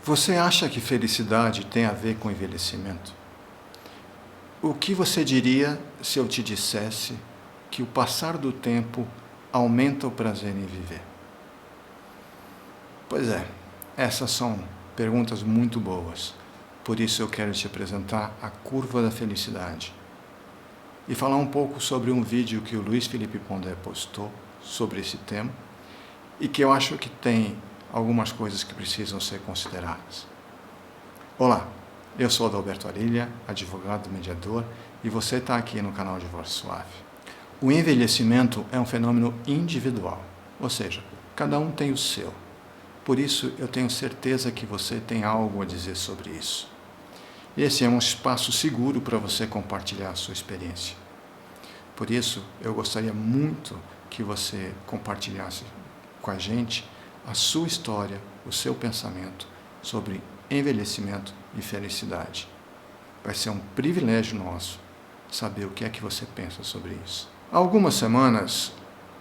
Você acha que felicidade tem a ver com envelhecimento? O que você diria se eu te dissesse que o passar do tempo aumenta o prazer em viver? Pois é, essas são perguntas muito boas. Por isso eu quero te apresentar a curva da felicidade e falar um pouco sobre um vídeo que o Luiz Felipe Pondé postou sobre esse tema e que eu acho que tem algumas coisas que precisam ser consideradas. Olá, eu sou Adalberto Arilha, advogado mediador, e você está aqui no canal Divórcio Suave. O envelhecimento é um fenômeno individual, ou seja, cada um tem o seu. Por isso, eu tenho certeza que você tem algo a dizer sobre isso. Esse é um espaço seguro para você compartilhar a sua experiência. Por isso, eu gostaria muito que você compartilhasse com a gente a sua história, o seu pensamento sobre envelhecimento e felicidade. Vai ser um privilégio nosso saber o que é que você pensa sobre isso. Há algumas semanas,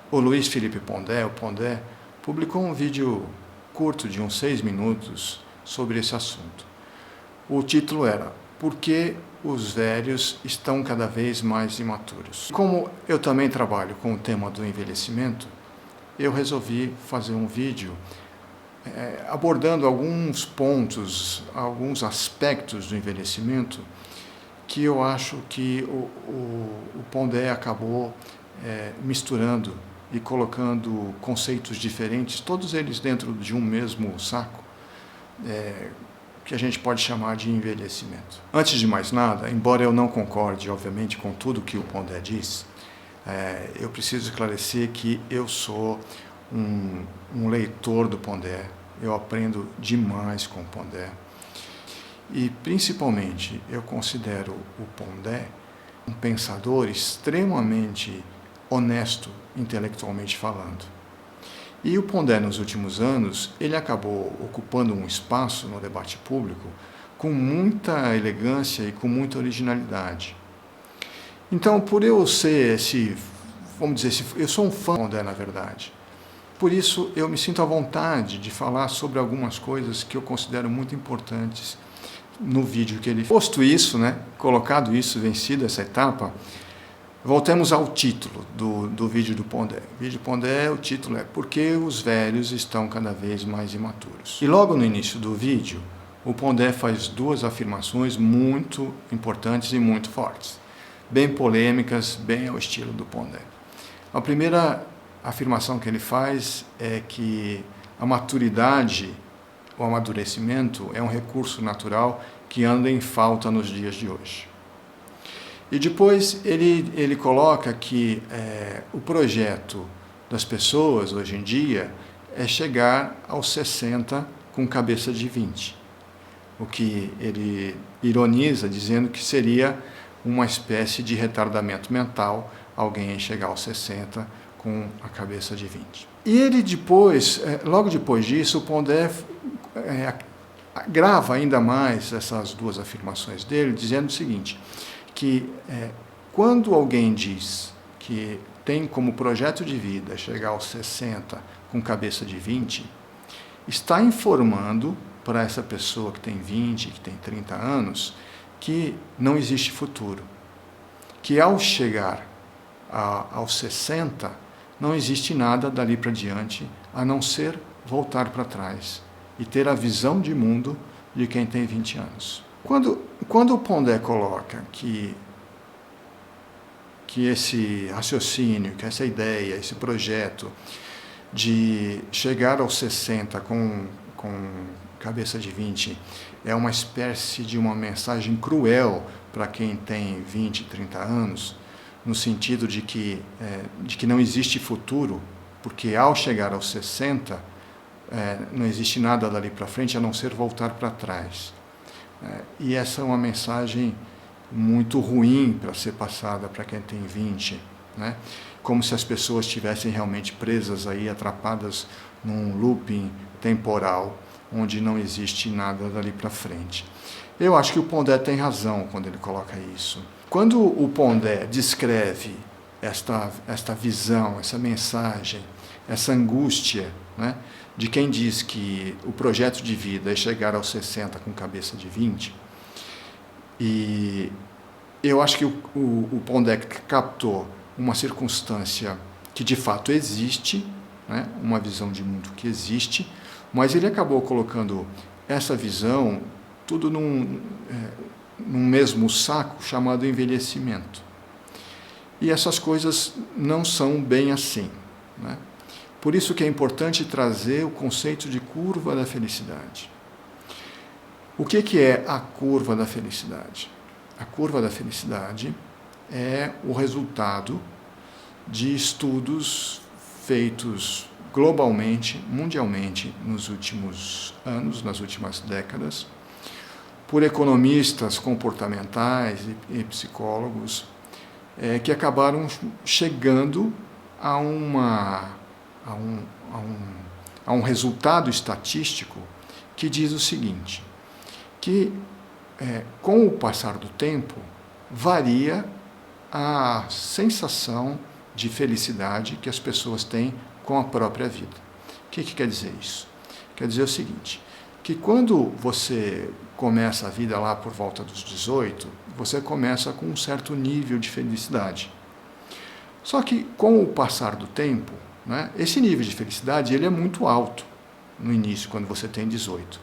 o Luiz Felipe Pondé, o Pondé, publicou um vídeo curto de uns 6 minutos sobre esse assunto. O título era "Por que os velhos estão cada vez mais imaturos?". Como eu também trabalho com o tema do envelhecimento, eu resolvi fazer um vídeo abordando alguns pontos, alguns aspectos do envelhecimento que eu acho que o Pondé acabou misturando e colocando conceitos diferentes, todos eles dentro de um mesmo saco, que a gente pode chamar de envelhecimento. Antes de mais nada, embora eu não concorde, obviamente, com tudo que o Pondé diz, eu preciso esclarecer que eu sou um leitor do Pondé, eu aprendo demais com o Pondé. E, principalmente, eu considero o Pondé um pensador extremamente honesto, intelectualmente falando. E o Pondé, nos últimos anos, ele acabou ocupando um espaço no debate público com muita elegância e com muita originalidade. Então, por eu ser eu sou um fã do Pondé, na verdade. Por isso, eu me sinto à vontade de falar sobre algumas coisas que eu considero muito importantes no vídeo que ele fez. Posto isso, colocado isso, vencido essa etapa, voltemos ao título do vídeo do Pondé. O vídeo do Pondé, o título é "Por que os velhos estão cada vez mais imaturos?". E logo no início do vídeo, o Pondé faz 2 afirmações muito importantes e muito fortes, bem polêmicas, bem ao estilo do Pondé. A primeira afirmação que ele faz é que a maturidade, o amadurecimento, é um recurso natural que anda em falta nos dias de hoje. E depois ele coloca que o projeto das pessoas hoje em dia é chegar aos 60 com cabeça de 20. O que ele ironiza dizendo que seria uma espécie de retardamento mental alguém chegar aos 60 com a cabeça de 20. E ele depois, logo depois disso, o Pondé grava ainda mais essas 2 afirmações dele, dizendo o seguinte, que quando alguém diz que tem como projeto de vida chegar aos 60 com cabeça de 20, está informando para essa pessoa que tem 20, que tem 30 anos, que não existe futuro. Que ao chegar aos 60, não existe nada dali para diante, a não ser voltar para trás e ter a visão de mundo de quem tem 20 anos. Quando o Pondé coloca que esse raciocínio, que essa ideia, esse projeto de chegar aos 60 com cabeça de 20 é uma espécie de uma mensagem cruel para quem tem 20, 30 anos, no sentido de que não existe futuro, porque ao chegar aos 60, não existe nada dali para frente a não ser voltar para trás. E essa é uma mensagem muito ruim para ser passada para quem tem 20, como se as pessoas estivessem realmente presas aí, atrapadas num looping temporal, onde não existe nada dali para frente. Eu acho que o Pondé tem razão quando ele coloca isso. Quando o Pondé descreve esta visão, essa mensagem essa angústia, né, de quem diz que o projeto de vida é chegar aos 60 com cabeça de 20. E eu acho que o Pondek captou uma circunstância que de fato existe, né, uma visão de mundo que existe, mas ele acabou colocando essa visão tudo num mesmo saco chamado envelhecimento. E essas coisas não são bem assim, né? Por isso que é importante trazer o conceito de curva da felicidade. O que é a curva da felicidade? A curva da felicidade é o resultado de estudos feitos globalmente, mundialmente, nos últimos anos, nas últimas décadas, por economistas comportamentais e psicólogos, que acabaram chegando a um resultado estatístico que diz o seguinte, que com o passar do tempo varia a sensação de felicidade que as pessoas têm com a própria vida. O que quer dizer isso? Quer dizer o seguinte, que quando você começa a vida lá por volta dos 18, você começa com um certo nível de felicidade. Só que com o passar do tempo, né, esse nível de felicidade ele é muito alto no início, quando você tem 18.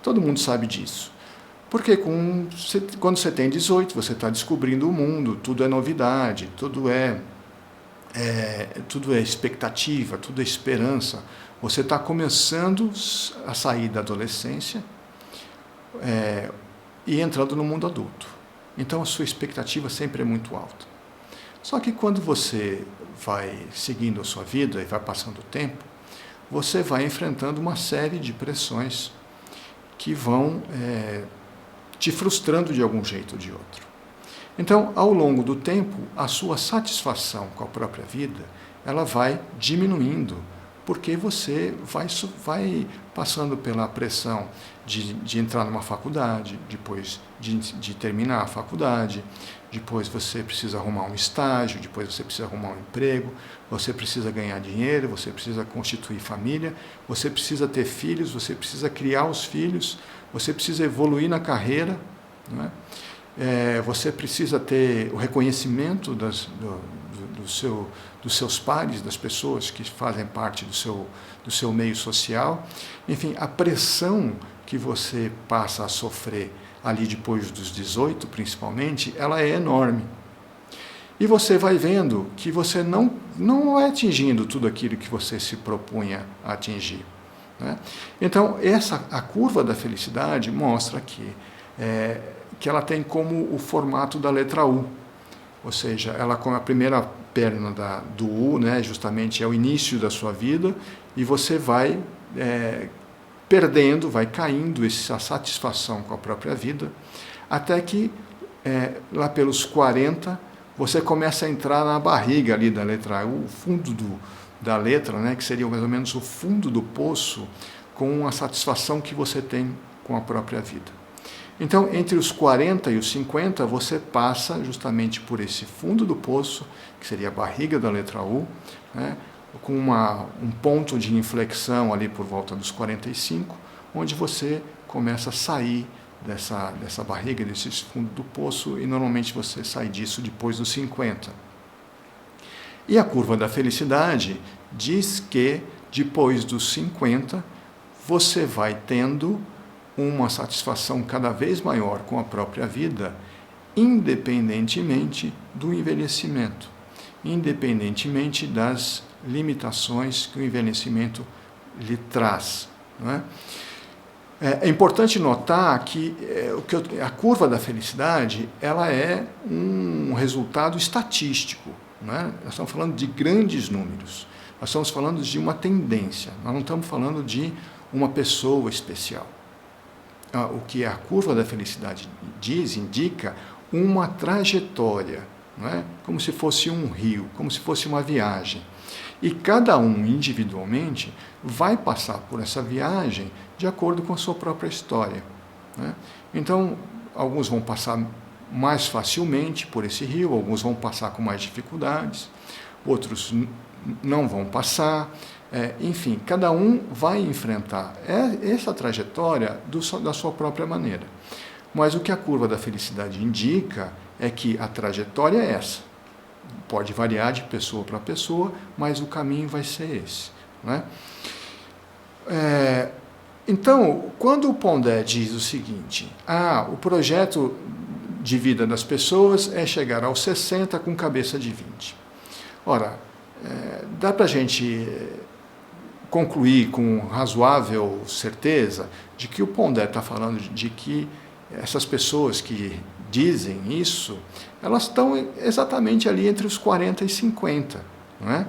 Todo mundo sabe disso. Porque quando você tem 18, você está descobrindo o mundo, tudo é novidade, tudo é expectativa, tudo é esperança. Você está começando a sair da adolescência e entrando no mundo adulto. Então a sua expectativa sempre é muito alta. Só que quando você vai seguindo a sua vida e vai passando o tempo, você vai enfrentando uma série de pressões que vão te frustrando de algum jeito ou de outro. Então, ao longo do tempo, a sua satisfação com a própria vida, ela vai diminuindo, porque você vai passando pela pressão de entrar numa faculdade, depois de terminar a faculdade, depois você precisa arrumar um estágio, depois você precisa arrumar um emprego, você precisa ganhar dinheiro, você precisa constituir família, você precisa ter filhos, você precisa criar os filhos, você precisa evoluir na carreira, não é? Você precisa ter o reconhecimento dos seus pares, das pessoas que fazem parte do seu meio social. Enfim, a pressão que você passa a sofrer ali depois dos 18, principalmente, ela é enorme. E você vai vendo que você não é atingindo tudo aquilo que você se propunha a atingir, né? Então, a curva da felicidade mostra que ela tem como o formato da letra U, ou seja, ela com a primeira perna do U, né, justamente é o início da sua vida, e você vai perdendo, vai caindo essa satisfação com a própria vida, até que lá pelos 40, você começa a entrar na barriga ali da letra U, o fundo da letra, né, que seria mais ou menos o fundo do poço, com a satisfação que você tem com a própria vida. Então, entre os 40 e os 50, você passa justamente por esse fundo do poço, que seria a barriga da letra U, né, com um ponto de inflexão ali por volta dos 45, onde você começa a sair dessa barriga, desse fundo do poço, e normalmente você sai disso depois dos 50. E a curva da felicidade diz que depois dos 50, você vai tendo uma satisfação cada vez maior com a própria vida, independentemente do envelhecimento, independentemente das limitações que o envelhecimento lhe traz, não é? É importante notar que a curva da felicidade ela é um resultado estatístico, não é? Nós estamos falando de grandes números, nós estamos falando de uma tendência, nós não estamos falando de uma pessoa especial. O que a curva da felicidade indica uma trajetória, não é? Como se fosse um rio, como se fosse uma viagem. E cada um individualmente vai passar por essa viagem de acordo com a sua própria história, né? Então, alguns vão passar mais facilmente por esse rio, alguns vão passar com mais dificuldades, outros não vão passar, Enfim, cada um vai enfrentar essa trajetória da sua própria maneira. Mas o que a curva da felicidade indica é que a trajetória é essa. Pode variar de pessoa para pessoa, mas o caminho vai ser esse, né? Então, quando o Pondé diz o seguinte, o projeto de vida das pessoas é chegar aos 60 com cabeça de 20. Ora, dá para a gente concluir com razoável certeza de que o Pondé está falando de que essas pessoas que dizem isso, elas estão exatamente ali entre os 40 e 50, não é?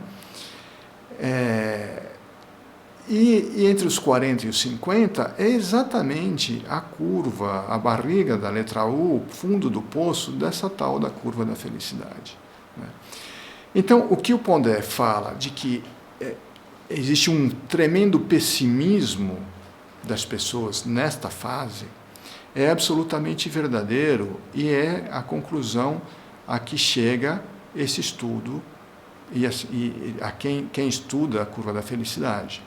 E entre os 40 e os 50 é exatamente a curva, a barriga da letra U, o fundo do poço dessa tal da curva da felicidade, né? Então, o que o Pondé fala de que existe um tremendo pessimismo das pessoas nesta fase é absolutamente verdadeiro e é a conclusão a que chega esse estudo e a quem estuda a curva da felicidade.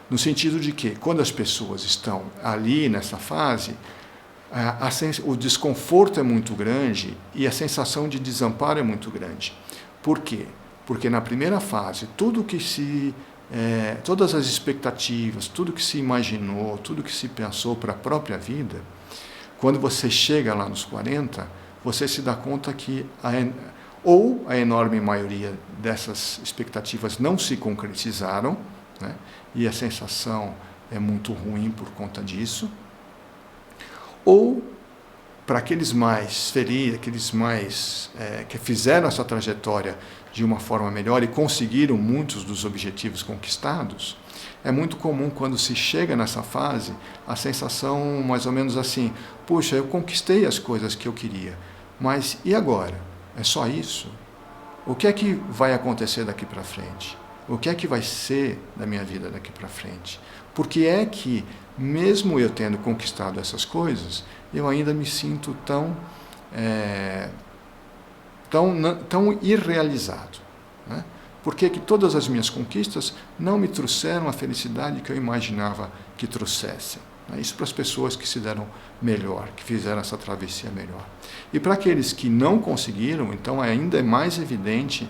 No sentido de que, quando as pessoas estão ali nessa fase, o desconforto é muito grande e a sensação de desamparo é muito grande. Por quê? Porque na primeira fase, todas as expectativas, tudo que se imaginou, tudo que se pensou para a própria vida, quando você chega lá nos 40, você se dá conta que ou a enorme maioria dessas expectativas não se concretizaram, né? E a sensação é muito ruim por conta disso, ou para aqueles mais felizes, aqueles mais que fizeram essa trajetória de uma forma melhor e conseguiram muitos dos objetivos conquistados, é muito comum quando se chega nessa fase a sensação mais ou menos assim, puxa, eu conquistei as coisas que eu queria, mas e agora? É só isso? O que é que vai acontecer daqui para frente? O que é que vai ser da minha vida daqui para frente? Por que é que, mesmo eu tendo conquistado essas coisas, eu ainda me sinto tão irrealizado, né? Por que que todas as minhas conquistas não me trouxeram a felicidade que eu imaginava que trouxessem? Isso para as pessoas que se deram melhor, que fizeram essa travessia melhor. E para aqueles que não conseguiram, então ainda é mais evidente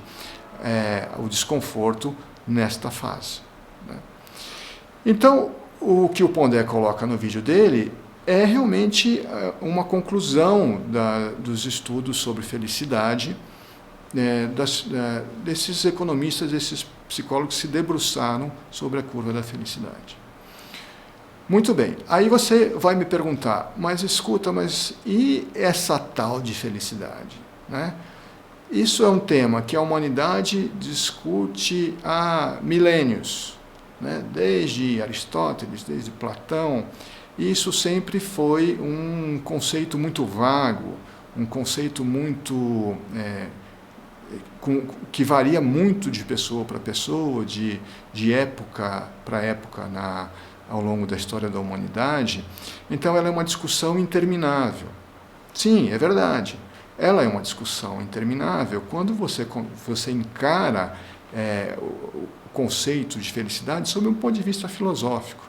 o desconforto nesta fase, né? Então, o que o Pondé coloca no vídeo dele é realmente uma conclusão dos estudos sobre felicidade, desses economistas, desses psicólogos que se debruçaram sobre a curva da felicidade. Muito bem, aí você vai me perguntar, mas escuta, e essa tal de felicidade, né? Isso é um tema que a humanidade discute há milênios, né? Desde Aristóteles, desde Platão. Isso sempre foi um conceito muito vago, um conceito muito que varia muito de pessoa para pessoa, de época para época ao longo da história da humanidade. Então ela é uma discussão interminável. Sim, é verdade. Ela é uma discussão interminável quando você encara o conceito de felicidade sob um ponto de vista filosófico.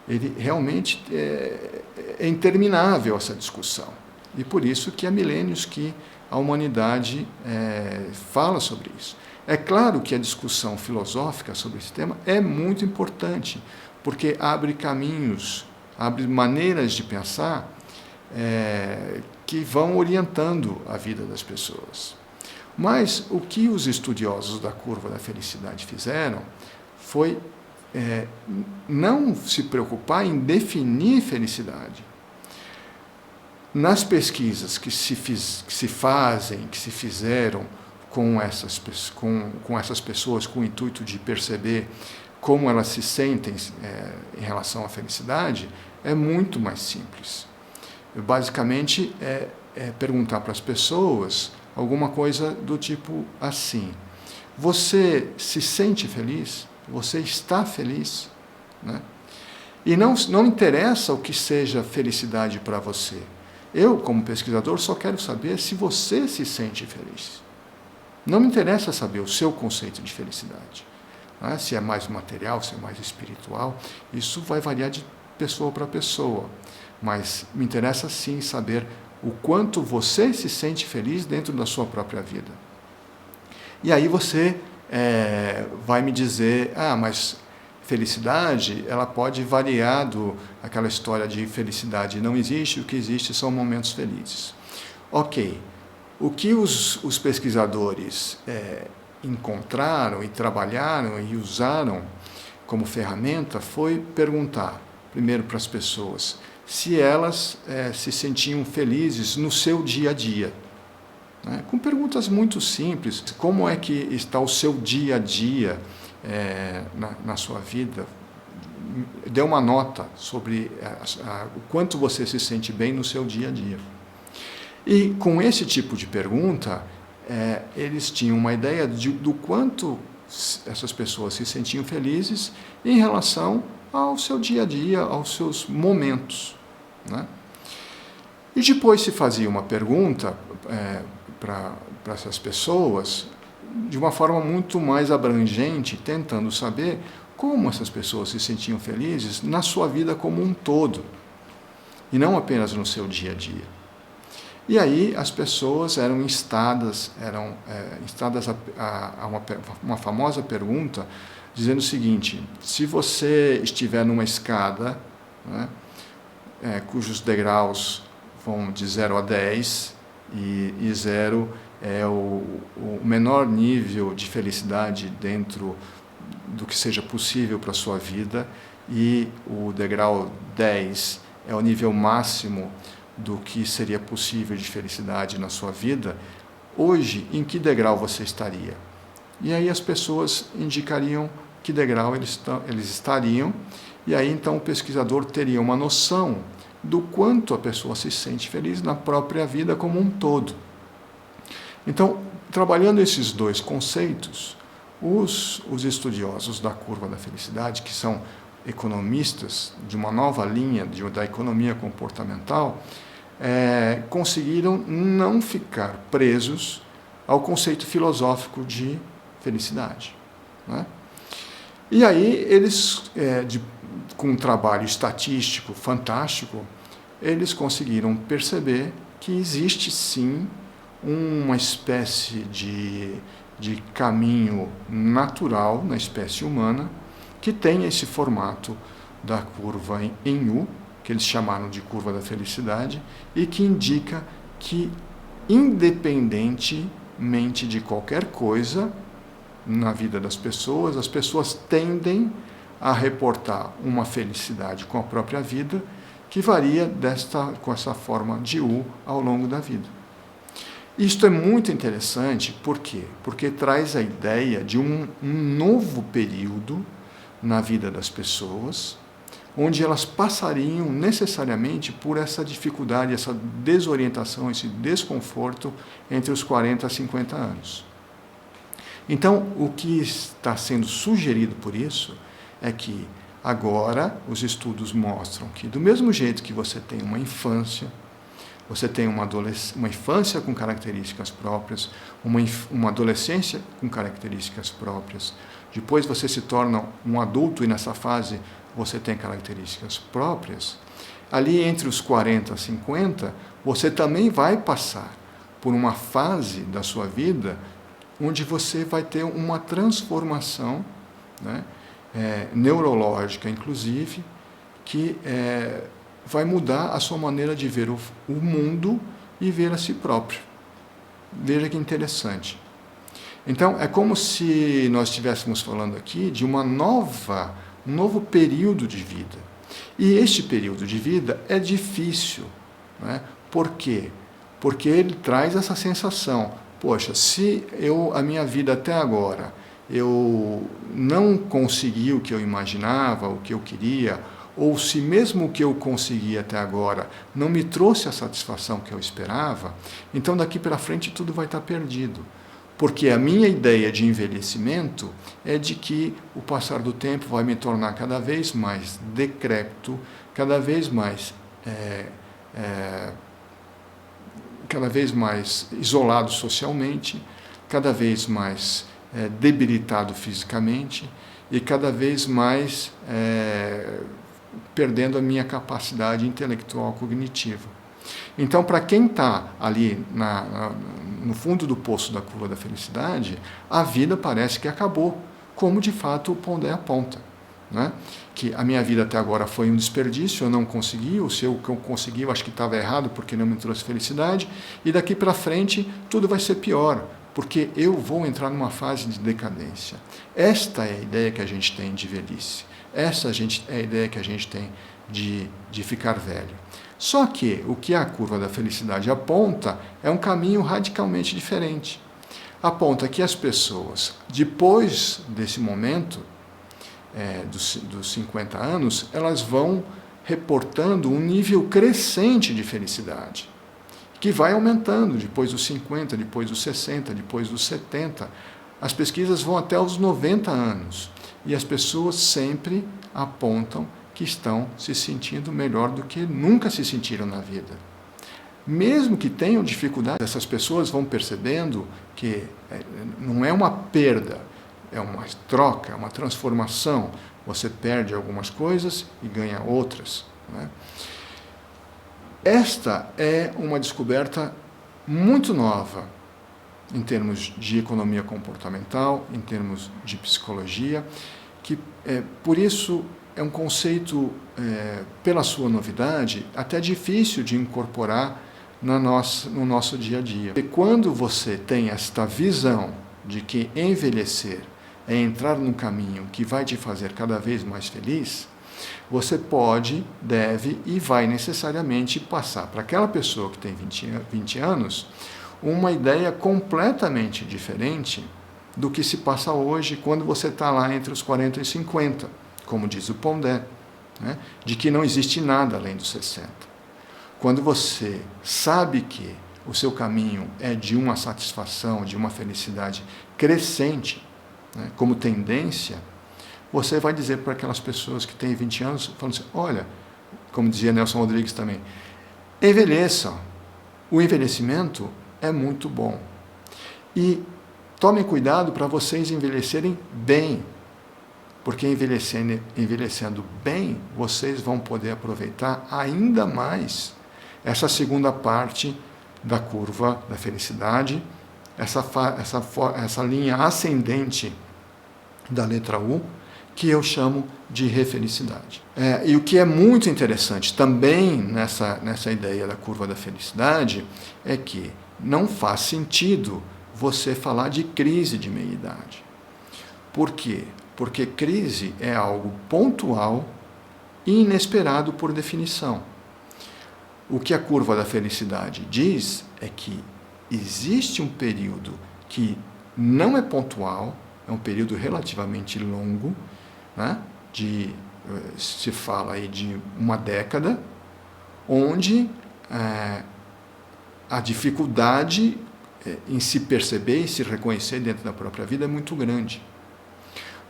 Ele realmente é interminável essa discussão. E por isso que há milênios que a humanidade fala sobre isso. É claro que a discussão filosófica sobre esse tema é muito importante, porque abre caminhos, abre maneiras de pensar que vão orientando a vida das pessoas. Mas o que os estudiosos da curva da felicidade fizeram foi não se preocupar em definir felicidade. Nas pesquisas que se fizeram com essas pessoas, com o intuito de perceber como elas se sentem em relação à felicidade, é muito mais simples. Basicamente, perguntar para as pessoas alguma coisa do tipo assim: você se sente feliz? Você está feliz? Né? E não interessa o que seja felicidade para você. Eu, como pesquisador, só quero saber se você se sente feliz. Não me interessa saber o seu conceito de felicidade. né? Se é mais material, se é mais espiritual, isso vai variar de pessoa para pessoa. Mas me interessa sim saber o quanto você se sente feliz dentro da sua própria vida. E aí você vai me dizer, mas felicidade, ela pode variar aquela história de felicidade não existe, o que existe são momentos felizes. Ok, o que os pesquisadores encontraram e trabalharam e usaram como ferramenta foi perguntar, primeiro para as pessoas, se elas se sentiam felizes no seu dia a dia. Né? Com perguntas muito simples, como é que está o seu dia a dia na sua vida? Dê uma nota sobre o quanto você se sente bem no seu dia a dia. E com esse tipo de pergunta, eles tinham uma ideia do quanto essas pessoas se sentiam felizes em relação ao seu dia a dia, aos seus momentos. Né? E depois se fazia uma pergunta para essas pessoas de uma forma muito mais abrangente, tentando saber como essas pessoas se sentiam felizes na sua vida como um todo, e não apenas no seu dia a dia. E aí as pessoas eram instadas a uma famosa pergunta, dizendo o seguinte: se você estiver numa escada, né, cujos degraus vão de 0 a 10, e 0 é o menor nível de felicidade dentro do que seja possível para a sua vida, e o degrau 10 é o nível máximo do que seria possível de felicidade na sua vida, hoje, em que degrau você estaria? E aí as pessoas indicariam que degrau eles estariam, e aí então o pesquisador teria uma noção do quanto a pessoa se sente feliz na própria vida como um todo. Então, trabalhando esses dois conceitos, os estudiosos da curva da felicidade, que são economistas de uma nova linha da economia comportamental, conseguiram não ficar presos ao conceito filosófico de felicidade. Né? E aí eles, com um trabalho estatístico fantástico, eles conseguiram perceber que existe sim uma espécie de caminho natural na espécie humana que tem esse formato da curva em U, que eles chamaram de curva da felicidade, e que indica que, independentemente de qualquer coisa na vida das pessoas, as pessoas tendem a reportar uma felicidade com a própria vida que varia com essa forma de U ao longo da vida. Isto é muito interessante, por quê? Porque traz a ideia de um novo período na vida das pessoas, onde elas passariam necessariamente por essa dificuldade, essa desorientação, esse desconforto entre os 40 a 50 anos. Então, o que está sendo sugerido por isso é que agora os estudos mostram que, do mesmo jeito que você tem uma infância, você tem uma infância com características próprias, uma adolescência com características próprias, depois você se torna um adulto e nessa fase você tem características próprias, ali entre os 40 e 50, você também vai passar por uma fase da sua vida onde você vai ter uma transformação, né, neurológica, inclusive, que vai mudar a sua maneira de ver o mundo e ver a si próprio. Veja que interessante. Então, é como se nós estivéssemos falando aqui de um novo período de vida. E este período de vida é difícil. Né? Por quê? Porque ele traz essa sensação, poxa, se a minha vida até agora, eu não consegui o que eu imaginava, o que eu queria, ou se mesmo o que eu consegui até agora não me trouxe a satisfação que eu esperava, então daqui para frente tudo vai estar perdido. Porque a minha ideia de envelhecimento é de que o passar do tempo vai me tornar cada vez mais decrépito, cada vez mais isolado socialmente, cada vez mais debilitado fisicamente e cada vez mais perdendo a minha capacidade intelectual cognitiva. Então, para quem está ali no fundo do poço da curva da felicidade, a vida parece que acabou, como de fato o Pondé aponta. Né? Que a minha vida até agora foi um desperdício, eu não consegui, o seu que eu consegui eu acho que estava errado porque não me trouxe felicidade, e daqui para frente tudo vai ser pior, porque eu vou entrar numa fase de decadência. Esta é a ideia que a gente tem de velhice, essa é a ideia que a gente tem de ficar velho. Só que o que a curva da felicidade aponta é um caminho radicalmente diferente. Aponta que as pessoas, depois desse momento, dos 50 anos, elas vão reportando um nível crescente de felicidade, que vai aumentando depois dos 50, depois dos 60, depois dos 70. As pesquisas vão até os 90 anos, e as pessoas sempre apontam que estão se sentindo melhor do que nunca se sentiram na vida. Mesmo que tenham dificuldade, essas pessoas vão percebendo que não é uma perda, é uma troca, é uma transformação. Você perde algumas coisas e ganha outras. Né? Esta é uma descoberta muito nova em termos de economia comportamental, em termos de psicologia, que por isso é um conceito, pela sua novidade, até difícil de incorporar no nosso dia a dia. E quando você tem esta visão de que envelhecer é entrar num caminho que vai te fazer cada vez mais feliz, você pode, deve e vai necessariamente passar para aquela pessoa que tem 20 anos uma ideia completamente diferente do que se passa hoje quando você está lá entre os 40 e 50, como diz o Pondé, né? De que não existe nada além dos 60. Quando você sabe que o seu caminho é de uma satisfação, de uma felicidade crescente, né, como tendência, você vai dizer para aquelas pessoas que têm 20 anos, falando assim, olha, como dizia Nelson Rodrigues também, envelheçam. O envelhecimento é muito bom. E tomem cuidado para vocês envelhecerem bem, porque envelhecendo bem, vocês vão poder aproveitar ainda mais essa segunda parte da curva da felicidade, essa linha ascendente da letra U, que eu chamo de refelicidade. E o que é muito interessante também nessa ideia da curva da felicidade é que não faz sentido você falar de crise de meia-idade. Por quê? Porque crise é algo pontual e inesperado por definição. O que a curva da felicidade diz é que existe um período que não é pontual, é um período relativamente longo, né? Se fala aí de uma década, onde a dificuldade em se perceber e se reconhecer dentro da própria vida é muito grande.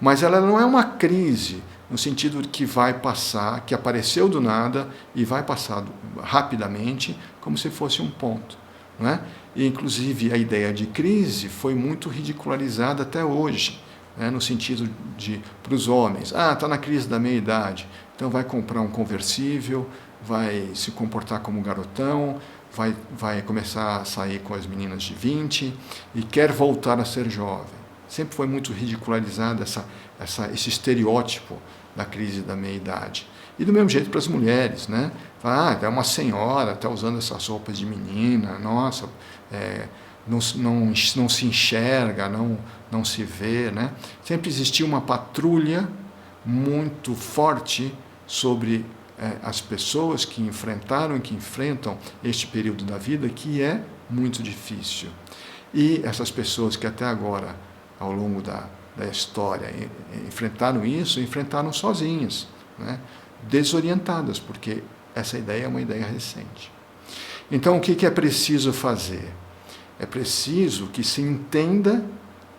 Mas ela não é uma crise no sentido de que vai passar, que apareceu do nada e vai passar rapidamente, como se fosse um ponto. Não é? E, inclusive, a ideia de crise foi muito ridicularizada até hoje, né? No sentido de, para os homens, está na crise da meia-idade, então vai comprar um conversível, vai se comportar como garotão, vai começar a sair com as meninas de 20 e quer voltar a ser jovem. Sempre foi muito ridicularizado esse estereótipo da crise da meia-idade. E do mesmo jeito para as mulheres, né? É uma senhora, está usando essas roupas de menina, nossa, não se enxerga, não se vê, né? Sempre existiu uma patrulha muito forte sobre as pessoas que enfrentaram e que enfrentam este período da vida, que é muito difícil. E essas pessoas que até agora, ao longo da história, enfrentaram sozinhas, né? Desorientadas, porque essa ideia é uma ideia recente. Então, o que é preciso fazer? É preciso que se entenda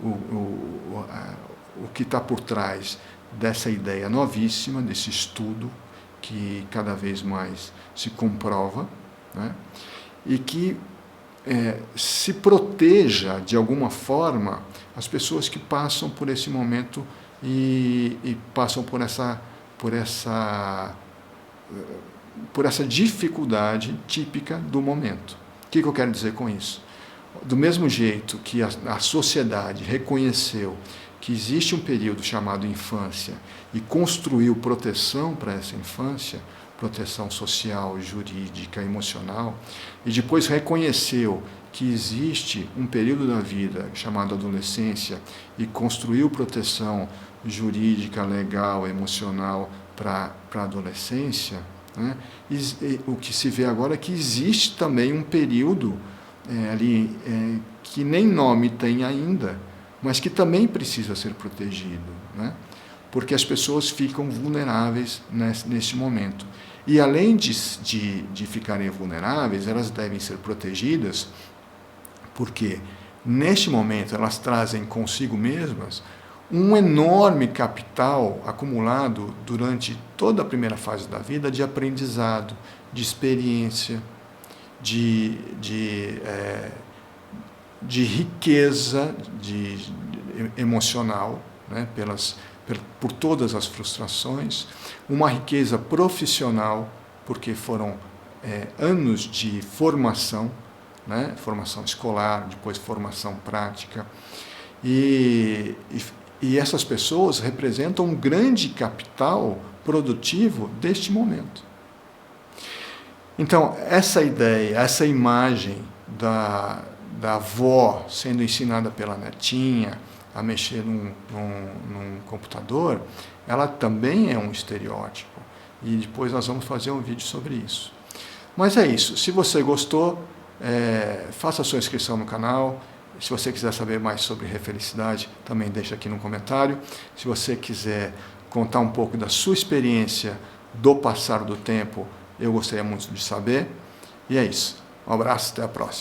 o que está por trás dessa ideia novíssima, desse estudo, que cada vez mais se comprova, né? E que se proteja de alguma forma as pessoas que passam por esse momento e passam por essa dificuldade típica do momento. O que eu quero dizer com isso? Do mesmo jeito que a sociedade reconheceu que existe um período chamado infância e construiu proteção para essa infância, proteção social, jurídica, emocional, e depois reconheceu que existe um período da vida chamado adolescência e construiu proteção jurídica, legal, emocional para a adolescência, né? O que se vê agora é que existe também um período que nem nome tem ainda, mas que também precisa ser protegido, né? Porque as pessoas ficam vulneráveis nesse momento. E além de ficarem vulneráveis, elas devem ser protegidas, porque neste momento elas trazem consigo mesmas um enorme capital acumulado durante toda a primeira fase da vida de aprendizado, de experiência, de riqueza emocional, né, por todas as frustrações, uma riqueza profissional, porque foram anos de formação, né, formação escolar, depois formação prática, e essas pessoas representam um grande capital produtivo deste momento. Então, essa ideia, essa imagem da avó sendo ensinada pela netinha a mexer num computador, ela também é um estereótipo. E depois nós vamos fazer um vídeo sobre isso. Mas é isso. Se você gostou, faça a sua inscrição no canal. Se você quiser saber mais sobre refelicidade, também deixa aqui no comentário. Se você quiser contar um pouco da sua experiência do passar do tempo, eu gostaria muito de saber. E é isso. Um abraço, até a próxima.